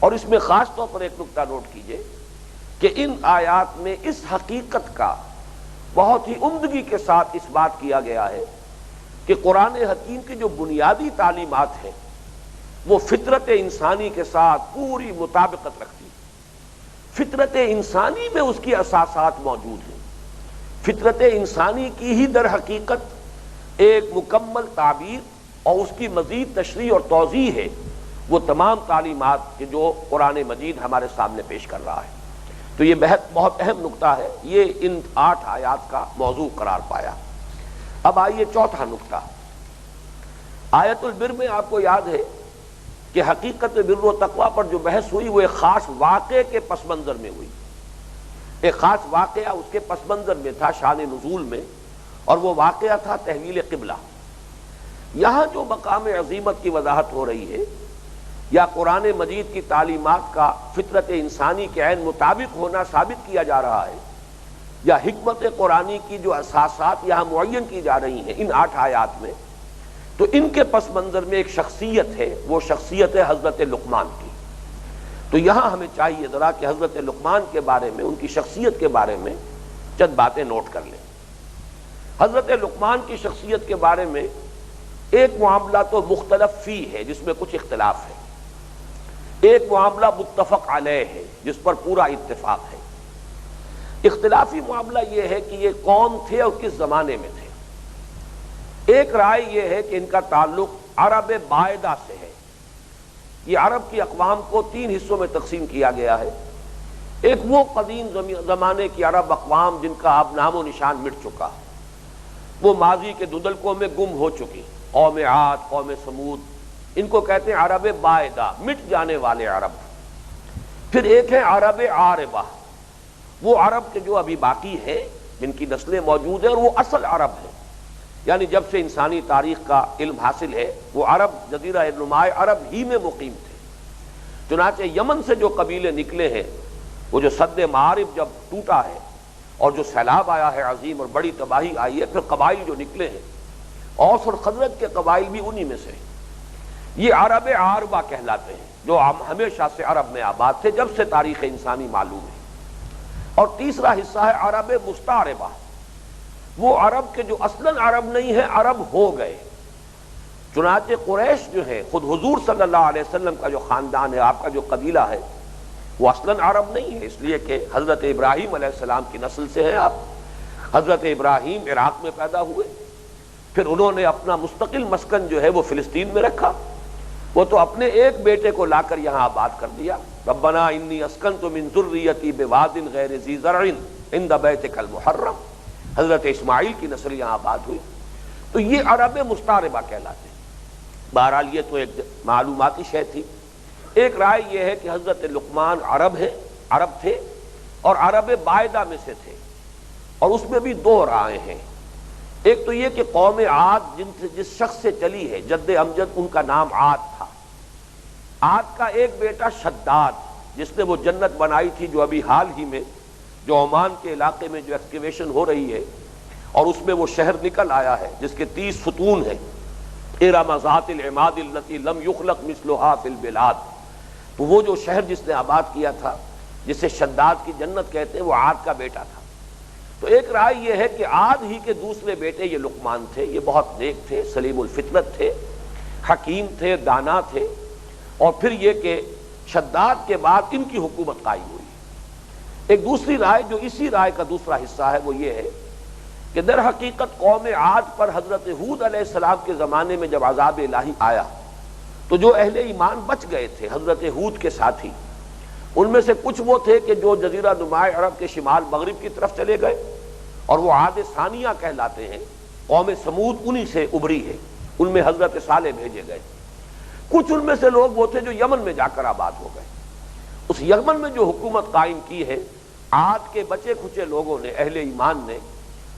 اور اس میں خاص طور پر ایک نکتہ نوٹ کیجئے کہ ان آیات میں اس حقیقت کا بہت ہی عمدگی کے ساتھ اس بات کیا گیا ہے کہ قرآن حکیم کی جو بنیادی تعلیمات ہیں وہ فطرت انسانی کے ساتھ پوری مطابقت رکھتی ہے۔ فطرت انسانی میں اس کی اساسات موجود ہیں، فطرت انسانی کی ہی در حقیقت ایک مکمل تعبیر اور اس کی مزید تشریح اور توضیح ہے وہ تمام تعلیمات کہ جو قرآن مجید ہمارے سامنے پیش کر رہا ہے۔ تو یہ بہت اہم نکتہ ہے، یہ ان 8 آیات کا موضوع قرار پایا۔ اب آئیے چوتھا نکتہ، آیت البر میں آپ کو یاد ہے کہ حقیقت بر و تقویٰ پر جو بحث ہوئی وہ ایک خاص واقعے کے پس منظر میں ہوئی، ایک خاص واقعہ اس کے پس منظر میں تھا شان نزول میں، اور وہ واقعہ تھا تحویل قبلہ۔ یہاں جو مقام عظیمت کی وضاحت ہو رہی ہے یا قرآن مجید کی تعلیمات کا فطرت انسانی کے عین مطابق ہونا ثابت کیا جا رہا ہے، یا حکمت قرآنی کی جو اساسات یہاں معین کی جا رہی ہیں ان 8 آیات میں، تو ان کے پس منظر میں ایک شخصیت ہے، وہ شخصیت ہے حضرت لقمان کی۔ تو یہاں ہمیں چاہیے ذرا کہ حضرت لقمان کے بارے میں، ان کی شخصیت کے بارے میں چند باتیں نوٹ کر لیں۔ حضرت لقمان کی شخصیت کے بارے میں ایک معاملہ تو مختلف فی ہے، جس میں کچھ اختلاف ہے، ایک معاملہ متفق علیہ ہے جس پر پورا اتفاق ہے۔ اختلافی معاملہ یہ ہے کہ یہ کون تھے اور کس زمانے میں تھے۔ ایک رائے یہ ہے کہ ان کا تعلق عرب باعدہ سے ہے۔ یہ عرب کی اقوام کو 3 حصوں میں تقسیم کیا گیا ہے۔ ایک وہ قدیم زمانے کی عرب اقوام جن کا اب نام و نشان مٹ چکا، وہ ماضی کے دندلکوں میں گم ہو چکی، قوم عاد، قوم سمود، ان کو کہتے ہیں عرب باعدہ، مٹ جانے والے عرب۔ پھر ایک ہے عرب عاربہ، وہ عرب کے جو ابھی باقی ہیں، جن کی نسلیں موجود ہیں اور وہ اصل عرب ہیں، یعنی جب سے انسانی تاریخ کا علم حاصل ہے وہ عرب جزیرہ نمائے عرب ہی میں مقیم تھے۔ چنانچہ یمن سے جو قبیلے نکلے ہیں، وہ جو سد معارف جب ٹوٹا ہے اور جو سیلاب آیا ہے عظیم اور بڑی تباہی آئی ہے، پھر قبائل جو نکلے ہیں، اوس اور خزرج کے قبائل بھی انہی میں سے ہیں۔ یہ عرب عاربہ کہلاتے ہیں، جو ہمیشہ سے عرب میں آباد تھے جب سے تاریخ انسانی معلوم ہے۔ اور تیسرا حصہ ہے عرب مستعربہ، وہ عرب کے جو اصلاً عرب نہیں ہے، عرب ہو گئے۔ چنانچہ قریش جو ہے، خود حضور صلی اللہ علیہ وسلم کا جو خاندان ہے، آپ کا جو قبیلہ ہے، وہ اصلاً عرب نہیں ہے، اس لیے کہ حضرت ابراہیم علیہ السلام کی نسل سے ہیں آپ۔ حضرت ابراہیم عراق میں پیدا ہوئے، پھر انہوں نے اپنا مستقل مسکن جو ہے وہ فلسطین میں رکھا، وہ تو اپنے ایک بیٹے کو لا کر یہاں آباد کر دیا۔ ربنا انی اسکنت من ذریتی بواد غیر ذی زرع عند بیتک المحرم، حضرت اسماعیل کی نسل یہاں آباد ہوئی۔ تو یہ عرب مستعربہ کہلاتے ہیں۔ بہرحال یہ تو ایک معلوماتی شے تھی۔ ایک رائے یہ ہے کہ حضرت لقمان عرب تھے اور عرب باعدہ میں سے تھے، اور اس میں بھی 2 رائے ہیں۔ ایک تو یہ کہ قوم عاد جس شخص سے چلی ہے، جد امجد ان کا نام عاد تھا۔ عاد کا ایک بیٹا شداد، جس نے وہ جنت بنائی تھی جو ابھی حال ہی میں جو عمان کے علاقے میں جو ایکسکیویشن ہو رہی ہے، اور اس میں وہ شہر نکل آیا ہے جس کے 30 ستون ہیں، ارم ذات العماد التي لم يخلق مثلها في البلاد۔ تو وہ جو شہر جس نے آباد کیا تھا، جسے شداد کی جنت کہتے ہیں، وہ عاد کا بیٹا تھا۔ تو ایک رائے یہ ہے کہ عاد ہی کے دوسرے بیٹے یہ لقمان تھے۔ یہ بہت نیک تھے، سلیم الفطرت تھے، حکیم تھے، دانا تھے، اور پھر یہ کہ شداد کے بعد ان کی حکومت قائم ہوئی۔ ایک دوسری رائے جو اسی رائے کا دوسرا حصہ ہے، وہ یہ ہے کہ در حقیقت قوم عاد پر حضرت ہود علیہ السلام کے زمانے میں جب عذاب الہی آیا تو جو اہل ایمان بچ گئے تھے حضرت ہود کے ساتھی، ان میں سے کچھ وہ تھے کہ جو جزیرہ نمائے عرب کے شمال مغرب کی طرف چلے گئے، اور وہ عاد ثانیہ کہلاتے ہیں۔ قوم سمود انہی سے ابھری ہے، ان میں حضرت صالح بھیجے گئے۔ کچھ ان میں سے لوگ وہ تھے جو یمن میں جا کر آباد ہو گئے۔ اس یمن میں جو حکومت قائم کی ہے عاد کے بچے کھچے لوگوں نے، اہل ایمان نے،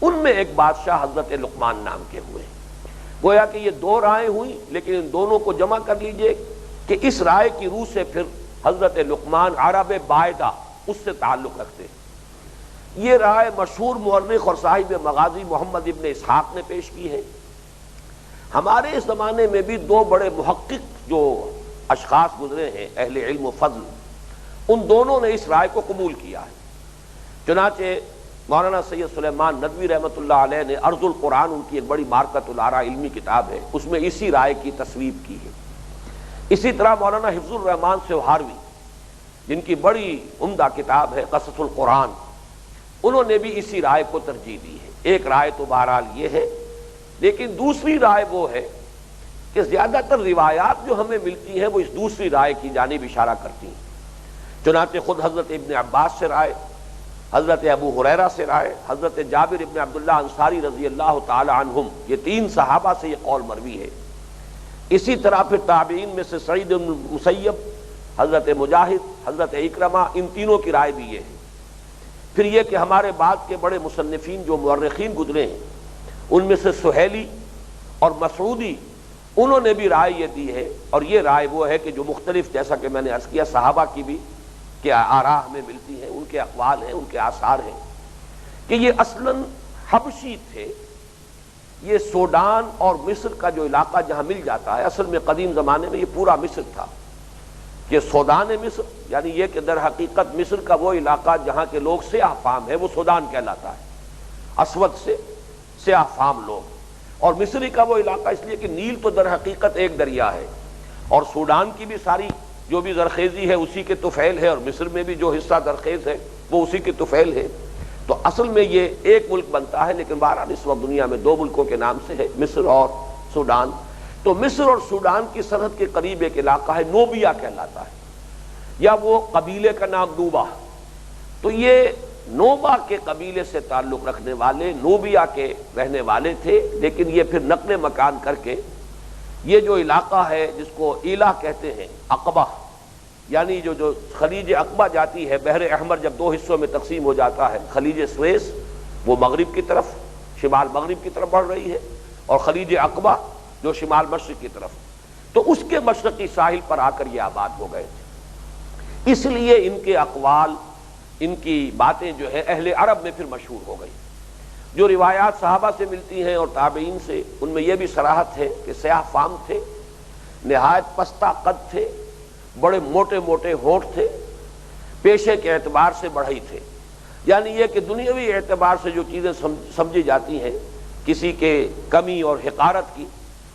ان میں ایک بادشاہ حضرت لقمان نام کے ہوئے۔ گویا کہ یہ 2 رائے ہوئی، لیکن ان دونوں کو جمع کر لیجئے کہ اس رائے کی روح سے پھر حضرت لقمان عرب باعدہ اس سے تعلق رکھتے ہیں۔ یہ رائے مشہور مورخ اور صاحب مغازی محمد ابن اسحاق نے پیش کی ہے۔ ہمارے اس زمانے میں بھی 2 بڑے محقق جو اشخاص گزرے ہیں، اہل علم و فضل، ان دونوں نے اس رائے کو قبول کیا ہے۔ چنانچہ مولانا سید سلیمان ندوی رحمۃ اللہ علیہ نے ارض القرآن، ان کی ایک بڑی مارکۃ الآراء علمی کتاب ہے، اس میں اسی رائے کی تصویب کی ہے۔ اسی طرح مولانا حفظ الرحمان سوہاروی، جن کی بڑی عمدہ کتاب ہے قصص القرآن، انہوں نے بھی اسی رائے کو ترجیح دی ہے۔ ایک رائے تو بہرحال یہ ہے، لیکن دوسری رائے وہ ہے کہ زیادہ تر روایات جو ہمیں ملتی ہیں وہ اس دوسری رائے کی جانب اشارہ کرتی ہیں۔ چنانچہ خود حضرت ابن عباس سے رائے، حضرت ابو ہریرہ سے رائے، حضرت جابر ابن عبداللہ انصاری رضی اللہ تعالی عنہم، یہ 3 صحابہ سے یہ قول مروی ہے۔ اسی طرح پھر تابعین میں سے سعید بن المسیب، حضرت مجاہد، حضرت اکرمہ، ان تینوں کی رائے بھی یہ ہے۔ پھر یہ کہ ہمارے بعد کے بڑے مصنفین جو مورخین گزرے ہیں، ان میں سے سہیلی اور مسعودی، انہوں نے بھی رائے یہ دی ہے، اور یہ رائے وہ ہے کہ جو مختلف، جیسا کہ میں نے عرض کیا، صحابہ کی بھی کہ آراء ہمیں ملتی ہیں، ان کے اقوال ہیں، ان کے آثار ہیں، کہ یہ اصلاً حبشی تھے. یہ سوڈان اور مصر کا جو علاقہ جہاں مل جاتا ہے، اصل میں قدیم زمانے میں یہ پورا مصر تھا. کہ سودان مصر یعنی یہ کہ در حقیقت مصر کا وہ علاقہ جہاں کے لوگ سیاہ فام ہے وہ سودان کہلاتا ہے، اسود سے سیاہ فام لوگ. اور مصری کا وہ علاقہ اس لیے کہ نیل تو در حقیقت ایک دریا ہے، اور سوڈان کی بھی ساری جو بھی زرخیزی ہے اسی کے طفیل ہے، اور مصر میں بھی جو حصہ زرخیز ہے وہ اسی کے طفیل ہے. تو اصل میں یہ ایک ملک بنتا ہے، لیکن بہرحال اس وقت دنیا میں دو ملکوں کے نام سے ہے، مصر اور سوڈان. تو مصر اور سوڈان کی سرحد کے قریب ایک علاقہ ہے، نوبیا کہلاتا ہے، یا وہ قبیلے کا نام نوبا. تو یہ نوبا کے قبیلے سے تعلق رکھنے والے نوبیا کے رہنے والے تھے، لیکن یہ پھر نقل مکان کر کے یہ جو علاقہ ہے جس کو ایلا کہتے ہیں، عقبہ، یعنی جو خلیج عقبہ جاتی ہے، بحر احمر جب دو حصوں میں تقسیم ہو جاتا ہے، خلیج سویس وہ مغرب کی طرف، شمال مغرب کی طرف بڑھ رہی ہے، اور خلیج عقبہ جو شمال مشرق کی طرف، تو اس کے مشرقی ساحل پر آ کر یہ آباد ہو گئے تھے. اس لیے ان کے اقوال، ان کی باتیں جو ہے اہل عرب میں پھر مشہور ہو گئی. جو روایات صحابہ سے ملتی ہیں اور تابعین سے، ان میں یہ بھی صراحت ہے کہ سیاہ فام تھے، نہایت پستہ قد تھے، بڑے موٹے موٹے ہونٹ تھے، پیشے کے اعتبار سے بڑھئی تھے. یعنی یہ کہ دنیاوی اعتبار سے جو چیزیں سمجھی جاتی ہیں کسی کے کمی اور حقارت کی،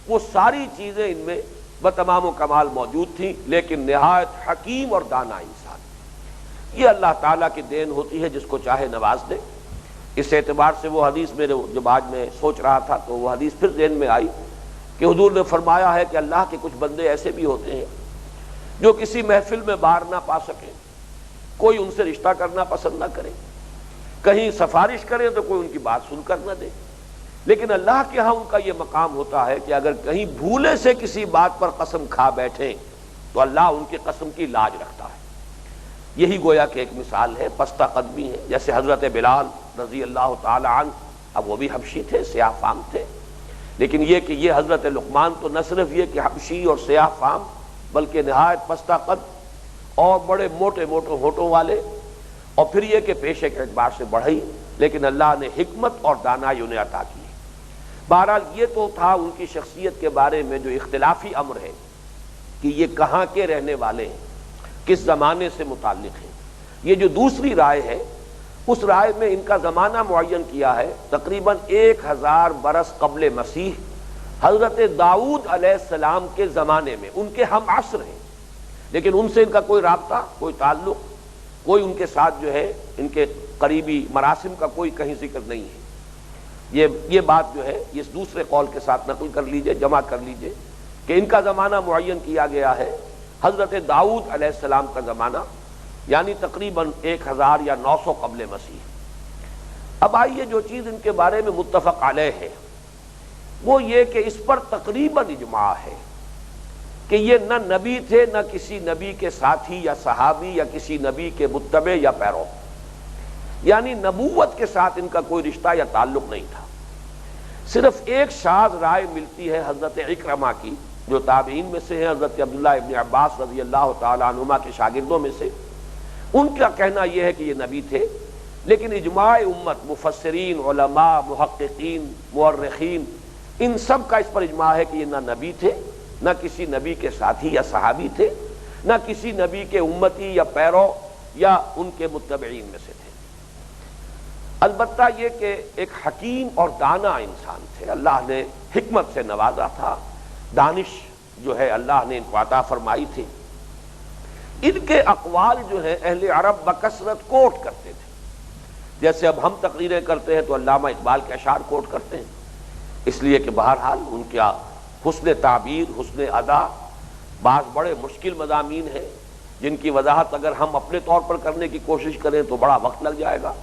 وہ ساری چیزیں ان میں بتمام و کمال موجود تھیں. لیکن نہایت حکیم اور دانا انسان. یہ اللہ تعالیٰ کی دین ہوتی ہے، جس کو چاہے نواز دے. اس اعتبار سے وہ حدیث میرے جب آج میں سوچ رہا تھا تو وہ حدیث پھر ذہن میں آئی کہ حضور نے فرمایا ہے کہ اللہ کے کچھ بندے ایسے بھی ہوتے ہیں جو کسی محفل میں بار نہ پا سکیں، کوئی ان سے رشتہ کرنا پسند نہ کرے، کہیں سفارش کرے تو کوئی ان کی بات سن کر نہ دے. لیکن اللہ کے ہاں ان کا یہ مقام ہوتا ہے کہ اگر کہیں بھولے سے کسی بات پر قسم کھا بیٹھیں تو اللہ ان کی قسم کی لاج رکھتا ہے. یہی گویا کہ ایک مثال ہے، پستہ قدمی ہے. جیسے حضرت بلال رضی اللہ تعالی عنہ، اب وہ بھی حبشی تھے، سیاہ فام تھے، لیکن یہ کہ یہ حضرت لقمان تو نہ صرف یہ کہ حبشی اور سیاہ فام، بلکہ نہایت پستہ قد اور بڑے موٹے موٹے ہونٹوں والے، اور پھر یہ کہ پیشے کے اعتبار سے بڑھئی، لیکن اللہ نے حکمت اور دانائی انہیں عطا کی. بہرحال یہ تو تھا ان کی شخصیت کے بارے میں جو اختلافی امر ہے کہ یہ کہاں کے رہنے والے ہیں، کس زمانے سے متعلق ہیں. یہ جو دوسری رائے ہے، اس رائے میں ان کا زمانہ معین کیا ہے، تقریباً 1000 برس قبل مسیح، حضرت داؤد علیہ السلام کے زمانے میں. ان کے ہم عصر ہیں، لیکن ان سے ان کا کوئی رابطہ، کوئی تعلق، کوئی ان کے ساتھ جو ہے ان کے قریبی مراسم کا کوئی کہیں ذکر نہیں ہے. یہ بات جو ہے اس دوسرے قول کے ساتھ نقل کر لیجئے، جمع کر لیجئے کہ ان کا زمانہ معین کیا گیا ہے حضرت داؤد علیہ السلام کا زمانہ، یعنی تقریباً 1000 یا 900 قبل مسیح. اب آئیے جو چیز ان کے بارے میں متفق علیہ ہے وہ یہ کہ اس پر تقریباً اجماع ہے کہ یہ نہ نبی تھے، نہ کسی نبی کے ساتھی یا صحابی یا کسی نبی کے متبع یا پیرو، یعنی نبوت کے ساتھ ان کا کوئی رشتہ یا تعلق نہیں تھا. صرف ایک شاذ رائے ملتی ہے حضرت اکرمہ کی، جو تابعین میں سے ہیں، حضرت عبداللہ ابن عباس رضی اللہ تعالی عنہما کے شاگردوں میں سے. ان کا کہنا یہ ہے کہ یہ نبی تھے، لیکن اجماع امت، مفسرین، علماء، محققین، مورخین، ان سب کا اس پر اجماع ہے کہ یہ نہ نبی تھے، نہ کسی نبی کے ساتھی یا صحابی تھے، نہ کسی نبی کے امتی یا پیرو یا ان کے متبعین میں سے تھے. البتہ یہ کہ ایک حکیم اور دانا انسان تھے، اللہ نے حکمت سے نوازا تھا، دانش جو ہے اللہ نے ان کو عطا فرمائی تھی. ان کے اقوال جو ہیں اہل عرب بکثرت کوٹ کرتے تھے. جیسے اب ہم تقریریں کرتے ہیں تو علامہ اقبال کے اشعار کوٹ کرتے ہیں، اس لیے کہ بہرحال ان کا حسن تعبیر، حسن ادا، بعض بڑے مشکل مضامین ہیں جن کی وضاحت اگر ہم اپنے طور پر کرنے کی کوشش کریں تو بڑا وقت لگ جائے گا.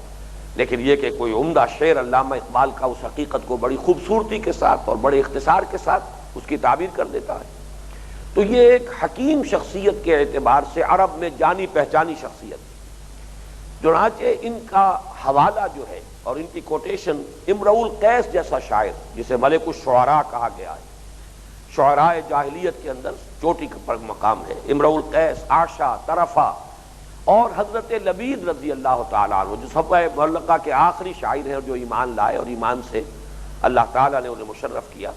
لیکن یہ کہ کوئی عمدہ شعر علامہ اقبال کا اس حقیقت کو بڑی خوبصورتی کے ساتھ اور بڑے اختصار کے ساتھ اس کی تعبیر کر دیتا ہے. تو یہ ایک حکیم شخصیت کے اعتبار سے عرب میں جانی پہچانی شخصیت. چنانچہ ان کا حوالہ جو ہے اور ان کی کوٹیشن امرؤ القیس جیسا شاعر، جسے ملک الشعراء کہا گیا ہے، شعراء جاہلیت کے اندر چوٹی پر مقام ہے، امرؤ القیس، عاشا، طرفہ اور حضرت لبید رضی اللہ تعالیٰ عنہ جو صفوہ معلقہ کے آخری شاعر ہیں اور جو ایمان لائے اور ایمان سے اللہ تعالیٰ نے انہیں مشرف کیا،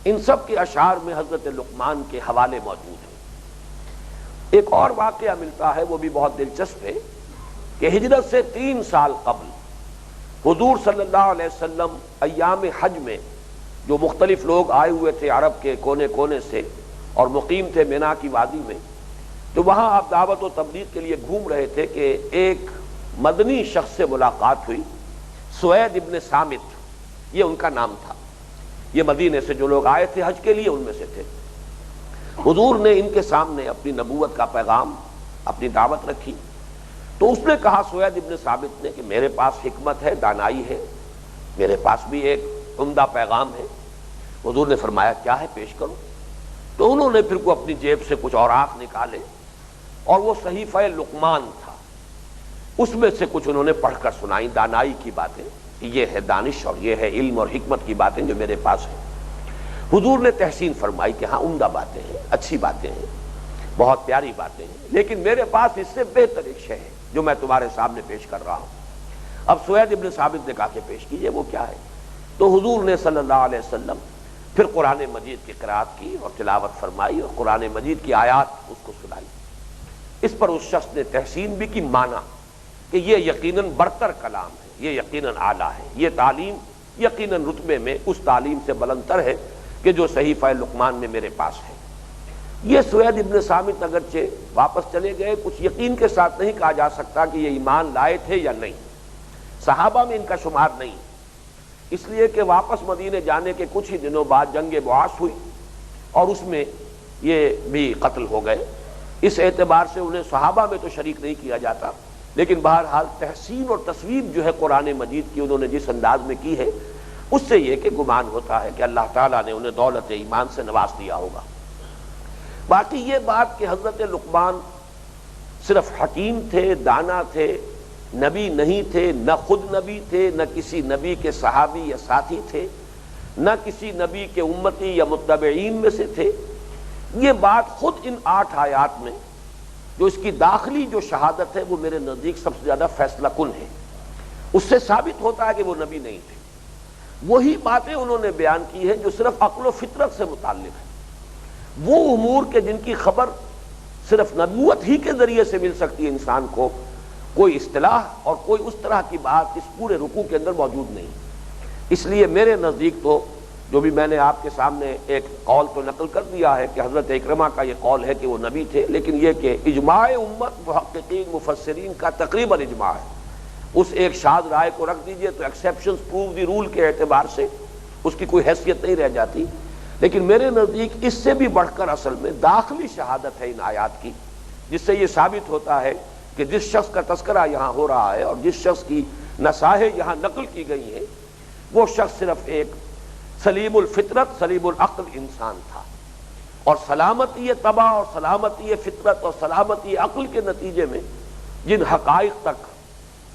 ان سب کے اشعار میں حضرت لقمان کے حوالے موجود ہیں۔ ایک اور واقعہ ملتا ہے، وہ بھی بہت دلچسپ ہے، کہ ہجرت سے 3 سال قبل حضور صلی اللہ علیہ وسلم ایام حج میں جو مختلف لوگ آئے ہوئے تھے عرب کے کونے کونے سے اور مقیم تھے مینا کی وادی میں، تو وہاں آپ دعوت و تبلیغ کے لیے گھوم رہے تھے کہ ایک مدنی شخص سے ملاقات ہوئی، سوید ابن صامت یہ ان کا نام تھا۔ یہ مدینے سے جو لوگ آئے تھے حج کے لیے ان میں سے تھے۔ حضور نے ان کے سامنے اپنی نبوت کا پیغام، اپنی دعوت رکھی، تو اس نے کہا سوید ابن ثابت نے کہ میرے پاس حکمت ہے، دانائی ہے، میرے پاس بھی ایک عمدہ پیغام ہے۔ حضور نے فرمایا کیا ہے، پیش کرو۔ تو انہوں نے پھر کو اپنی جیب سے کچھ اوراق نکالے اور وہ صحیفہ لقمان تھا، اس میں سے کچھ انہوں نے پڑھ کر سنائی دانائی کی باتیں، کہ یہ ہے دانش اور یہ ہے علم اور حکمت کی باتیں جو میرے پاس ہیں۔ حضور نے تحسین فرمائی کہ ہاں عمدہ باتیں ہیں، اچھی باتیں ہیں، بہت پیاری باتیں ہیں، لیکن میرے پاس اس سے بہتر ایک شے ہے جو میں تمہارے سامنے پیش کر رہا ہوں۔ اب سوید ابن ثابت نے کہا کہ پیش کیجئے، وہ کیا ہے؟ تو حضور نے صلی اللہ علیہ وسلم پھر قرآن مجید کی قرأت کی اور تلاوت فرمائی اور قرآن مجید کی آیات اس کو سنائی۔ اس پر اس شخص نے تحسین بھی کی، مانا کہ یہ یقیناً برتر کلام ہے، یہ یقیناً اعلیٰ ہے، یہ تعلیم یقیناً رتبے میں اس تعلیم سے بلندتر ہے کہ جو صحیفہ لقمان میں میرے پاس ہے۔ یہ سوید ابن صامت اگرچہ واپس چلے گئے، کچھ یقین کے ساتھ نہیں کہا جا سکتا کہ یہ ایمان لائے تھے یا نہیں، صحابہ میں ان کا شمار نہیں، اس لیے کہ واپس مدینے جانے کے کچھ ہی دنوں بعد جنگ بعاث ہوئی اور اس میں یہ بھی قتل ہو گئے۔ اس اعتبار سے انہیں صحابہ میں تو شریک نہیں کیا جاتا، لیکن بہرحال تحسین اور تصویر جو ہے قرآن مجید کی انہوں نے جس انداز میں کی ہے، اس سے یہ کہ گمان ہوتا ہے کہ اللہ تعالیٰ نے انہیں دولت ایمان سے نواز دیا ہوگا۔ باقی یہ بات کہ حضرت لقمان صرف حکیم تھے، دانا تھے، نبی نہیں تھے، نہ خود نبی تھے، نہ کسی نبی کے صحابی یا ساتھی تھے، نہ کسی نبی کے امتی یا متبعین میں سے تھے، یہ بات خود ان 8 آیات میں جو اس کی داخلی جو شہادت ہے وہ میرے نزدیک سب سے زیادہ فیصلہ کن ہے۔ اس سے ثابت ہوتا ہے کہ وہ نبی نہیں تھے۔ وہی باتیں انہوں نے بیان کی ہیں جو صرف عقل و فطرت سے متعلق ہیں، وہ امور کے جن کی خبر صرف نبوت ہی کے ذریعے سے مل سکتی ہے انسان کو، کوئی اصطلاح اور کوئی اس طرح کی بات اس پورے رکوع کے اندر موجود نہیں۔ اس لیے میرے نزدیک تو جو بھی میں نے آپ کے سامنے ایک قول تو نقل کر دیا ہے کہ حضرت اکرمہ کا یہ قول ہے کہ وہ نبی تھے، لیکن یہ کہ اجماع امت محققین مفسرین کا تقریباً اجماع ہے۔ اس ایک شاذ رائے کو رکھ دیجئے تو ایکسیپشنز پروو دی رول کے اعتبار سے اس کی کوئی حیثیت نہیں رہ جاتی، لیکن میرے نزدیک اس سے بھی بڑھ کر اصل میں داخلی شہادت ہے ان آیات کی، جس سے یہ ثابت ہوتا ہے کہ جس شخص کا تذکرہ یہاں ہو رہا ہے اور جس شخص کی نصائح یہاں نقل کی گئی ہیں وہ شخص صرف ایک سلیم الفطرت سلیم العقل انسان تھا، اور سلامتی طبع اور سلامتی فطرت اور سلامتی عقل کے نتیجے میں جن حقائق تک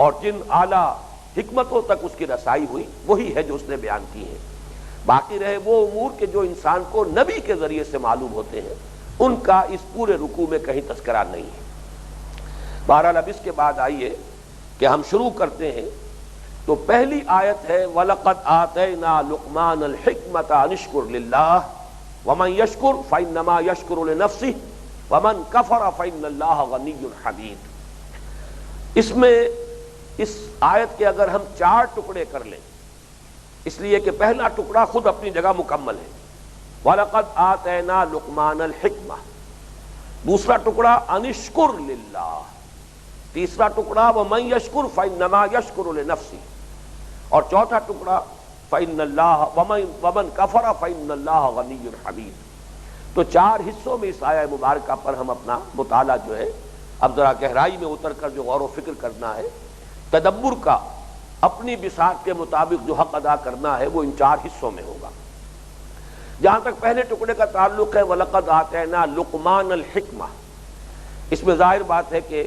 اور جن اعلیٰ حکمتوں تک اس کی رسائی ہوئی وہی ہے جو اس نے بیان کی ہے۔ باقی رہے وہ امور کے جو انسان کو نبی کے ذریعے سے معلوم ہوتے ہیں، ان کا اس پورے رکوع میں کہیں تذکرہ نہیں ہے۔ بہرحال اب اس کے بعد آئیے کہ ہم شروع کرتے ہیں۔ تو پہلی آیت ہے وَلَقَدْ آتَيْنَا لُقْمَانَ الْحِكْمَةَ أَنِ اشْكُرْ لِلَّهِ وَمَنْ يَشْكُرْ فَإِنَّمَا يَشْكُرُ لِنَفْسِهِ وَمَنْ كَفَرَ فَإِنَّ اللَّهَ غَنِيٌّ حَمِيدٌ۔ اس میں اس آیت کے اگر ہم 4 ٹکڑے کر لیں، اس لیے کہ پہلا ٹکڑا خود اپنی جگہ مکمل ہے، وَلَقَدْ آتَيْنَا لُقْمَانَ الْحِكْمَةَ، دوسرا ٹکڑا أَنِ اشْكُرْ لِلَّهِ، تیسرا ٹکڑا وَمَنْ يَشْكُرْ فَإِنَّمَا يَشْكُرُ لِنَفْسِهِ، اور چوتھا ٹکڑا فَإِنَّ اللَّهَ وَمَنْ كَفَرَ فَإِنَّ اللَّهَ غَنِيٌّ حَمِيدٌ۔ تو 4 حصوں میں اس آیہ مبارکہ پر ہم اپنا مطالعہ جو ہے اب ذرا گہرائی میں اتر کر جو غور و فکر کرنا ہے، تدبر کا اپنی بساط کے مطابق جو حق ادا کرنا ہے وہ ان 4 حصوں میں ہوگا۔ جہاں تک پہلے ٹکڑے کا تعلق ہے وَلَقَدْ آتَيْنَا لُقْمَانَ الْحِكْمَةَ، اس میں ظاہر بات ہے کہ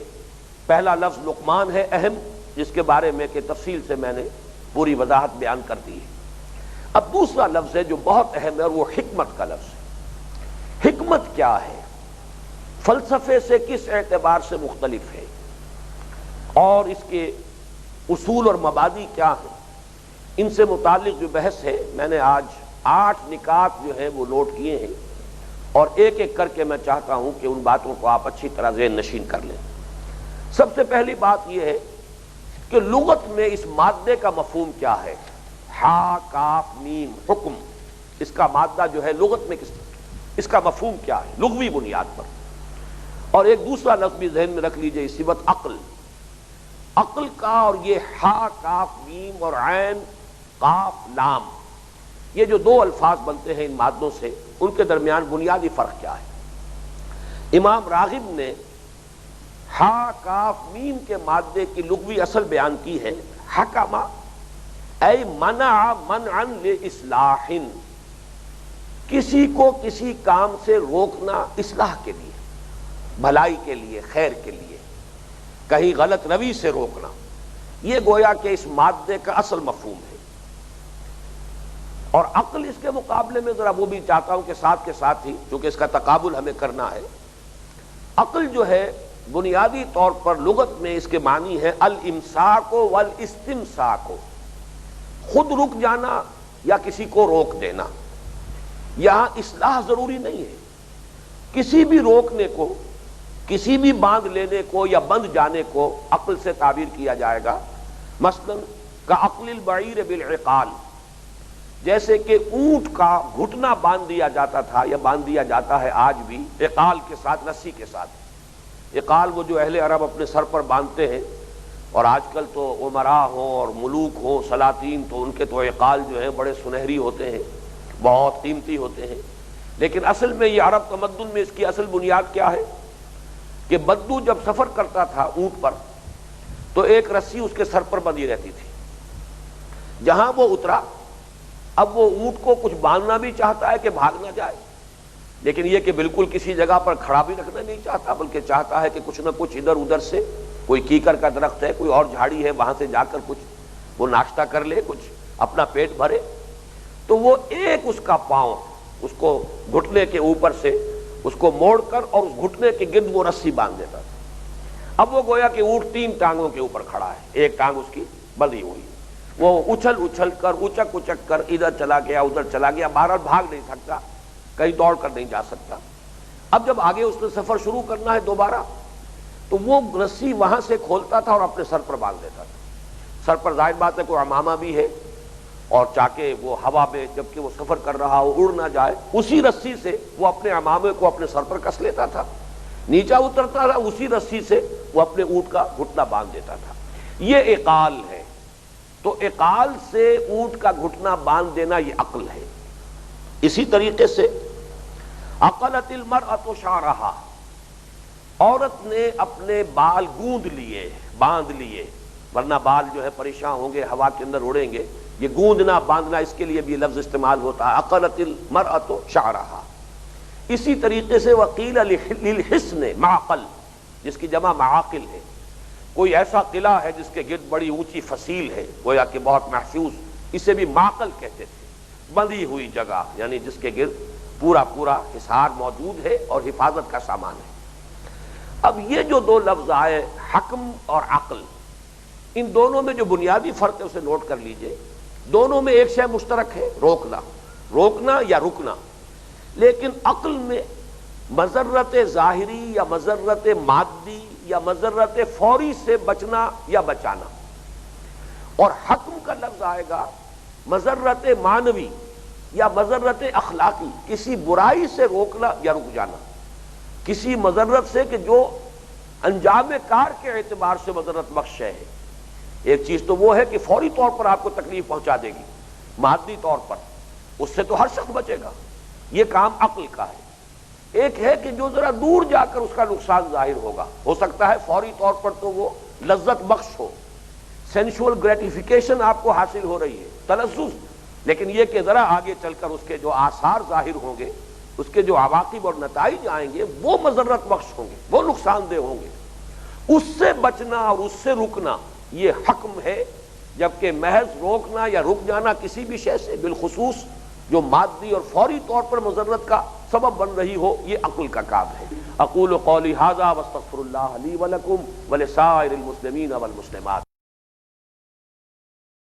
پہلا لفظ لقمان ہے اہم، جس کے بارے میں کہ تفصیل سے میں نے پوری وضاحت بیان کر دی ہے۔ اب دوسرا لفظ ہے جو بہت اہم ہے اور وہ حکمت کا لفظ ہے۔ حکمت کیا ہے؟ فلسفے سے کس اعتبار سے مختلف ہے؟ اور اس کے اصول اور مبادی کیا ہیں، ان سے متعلق جو بحث ہے، میں نے آج 8 نکات جو ہیں وہ نوٹ کیے ہیں، اور ایک ایک کر کے میں چاہتا ہوں کہ ان باتوں کو آپ اچھی طرح ذہن نشین کر لیں۔ سب سے پہلی بات یہ ہے کہ لغت میں اس مادے کا مفہوم کیا ہے، ہا کاف میم حکم، اس کا مادہ جو ہے لغت میں اس کا مفہوم کیا ہے لغوی بنیاد پر۔ اور ایک دوسرا لفظ بھی ذہن میں رکھ لیجئے اسی وقت، عقل، عقل کا اور یہ ہا کاف میم اور عین قاف لام، یہ جو 2 الفاظ بنتے ہیں ان مادوں سے، ان کے درمیان بنیادی فرق کیا ہے۔ امام راغب نے ہا کاف میم کے مادے کی لغوی اصل بیان کی ہے، حکما اے منع منعا لاصلاح، کسی کو کسی کام سے روکنا اصلاح کے لیے، بھلائی کے لیے، خیر کے لیے، کہیں غلط روی سے روکنا، یہ گویا کہ اس مادے کا اصل مفہوم ہے۔ اور عقل اس کے مقابلے میں ذرا وہ بھی چاہتا ہوں کہ ساتھ کے ساتھ ہی، چونکہ اس کا تقابل ہمیں کرنا ہے، عقل جو ہے بنیادی طور پر لغت میں اس کے معنی ہے الامساک والاستمساک، خود رک جانا یا کسی کو روک دینا۔ یہاں اصلاح ضروری نہیں ہے، کسی بھی روکنے کو، کسی بھی باندھ لینے کو یا بند جانے کو عقل سے تعبیر کیا جائے گا۔ مثلا کعقل البعیر بالعقال، جیسے کہ اونٹ کا گھٹنا باندھ دیا جاتا تھا یا باندھ دیا جاتا ہے آج بھی عقال کے ساتھ، رسی کے ساتھ۔ عقال وہ جو اہل عرب اپنے سر پر باندھتے ہیں، اور آج کل تو امراء ہوں اور ملوک ہوں، سلاطین، تو ان کے تو عقال جو ہیں بڑے سنہری ہوتے ہیں، بہت قیمتی ہوتے ہیں۔ لیکن اصل میں یہ عرب تمدن میں اس کی اصل بنیاد کیا ہے کہ بدو جب سفر کرتا تھا اونٹ پر تو ایک رسی اس کے سر پر بندھی رہتی تھی، جہاں وہ اترا اب وہ اونٹ کو کچھ باندھنا بھی چاہتا ہے کہ بھاگ نہ جائے، لیکن یہ کہ بالکل کسی جگہ پر کھڑا بھی رکھنا نہیں چاہتا، بلکہ چاہتا ہے کہ کچھ نہ کچھ ادھر ادھر سے، کوئی کیکر کا درخت ہے، کوئی اور جھاڑی ہے، وہاں سے جا کر کچھ وہ ناشتہ کر لے، کچھ اپنا پیٹ بھرے۔ تو وہ ایک اس کا پاؤں اس کو گھٹنے کے اوپر سے اس کو موڑ کر اور اس گھٹنے کے گرد وہ رسی باندھ دیتا تھا۔ اب وہ گویا کہ اونٹ 3 ٹانگوں کے اوپر کھڑا ہے، ایک ٹانگ اس کی بندھی ہوئی، وہ اچھل اچھل کر اچک اچک کر ادھر چلا گیا ادھر چلا گیا، بہرحال بھاگ نہیں سکتا، کہیں دوڑ کر نہیں جا سکتا۔ اب جب آگے اس نے سفر شروع کرنا ہے دوبارہ، تو وہ رسی وہاں سے کھولتا تھا اور اپنے سر پر باندھ دیتا تھا۔ سر پر ظاہر بات ہے کوئی عمامہ بھی ہے، اور تاکہ وہ ہوا میں جبکہ وہ سفر کر رہا ہو اڑ نہ جائے، اسی رسی سے وہ اپنے عمامے کو اپنے سر پر کس لیتا تھا، نیچا اترتا تھا، اسی رسی سے وہ اپنے اونٹ کا گھٹنا باندھ دیتا تھا۔ یہ عقال ہے۔ تو عقال سے اونٹ کا گھٹنا باندھ دینا یہ عقل ہے۔ اسی طریقے سے عقلت المرأۃ شعرہا، عورت نے اپنے بال گوندھ لیے، باندھ لیے، ورنہ بال جو ہے پریشان ہوں گے، ہوا کے اندر اڑیں گے۔ یہ گوندنا باندھنا، اس کے لیے بھی لفظ استعمال ہوتا ہے، عقلت المرأۃ شعرہا۔ اسی طریقے سے وقیل للحسن معقل، جس کی جمع معاقل ہے، کوئی ایسا قلعہ ہے جس کے گرد بڑی اونچی فصیل ہے، گویا کہ بہت محفوظ، اسے بھی معقل کہتے تھے، بندھی ہوئی جگہ، یعنی جس کے گرد پورا حصار موجود ہے اور حفاظت کا سامان ہے۔ اب یہ جو 2 لفظ آئے، حکم اور عقل، ان دونوں میں جو بنیادی فرق ہے اسے نوٹ کر لیجئے۔ دونوں میں ایک شے مشترک ہے، روکنا یا رکنا، لیکن عقل میں مضرت ظاہری یا مضرت مادی یا مضرت فوری سے بچنا یا بچانا، اور حکم کا لفظ آئے گا مضرت معنوی یا مضرت اخلاقی، کسی برائی سے روکنا یا رک جانا، کسی مضرت سے کہ جو انجام کار کے اعتبار سے مضرت بخش ہے۔ ایک چیز تو وہ ہے کہ فوری طور پر آپ کو تکلیف پہنچا دے گی، مادی طور پر، اس سے تو ہر شخص بچے گا، یہ کام عقل کا ہے۔ ایک ہے کہ جو ذرا دور جا کر اس کا نقصان ظاہر ہوگا، ہو سکتا ہے فوری طور پر تو وہ لذت بخش ہو، سینشول گریٹیفیکیشن آپ کو حاصل ہو رہی ہے، تلذذ، لیکن یہ کہ ذرا آگے چل کر اس کے جو آثار ظاہر ہوں گے، اس کے جو عواقب اور نتائج آئیں گے، وہ مضرت بخش ہوں گے، وہ نقصان دہ ہوں گے۔ اس سے بچنا اور اس سے رکنا یہ حکم ہے، جبکہ محض روکنا یا رک جانا کسی بھی شے سے، بالخصوص جو مادی اور فوری طور پر مضرت کا سبب بن رہی ہو، یہ عقل کا کام ہے۔ اقول قولی ھذا واستغفر اللہ لی ولکم ولسائر المسلمین والمسلمات۔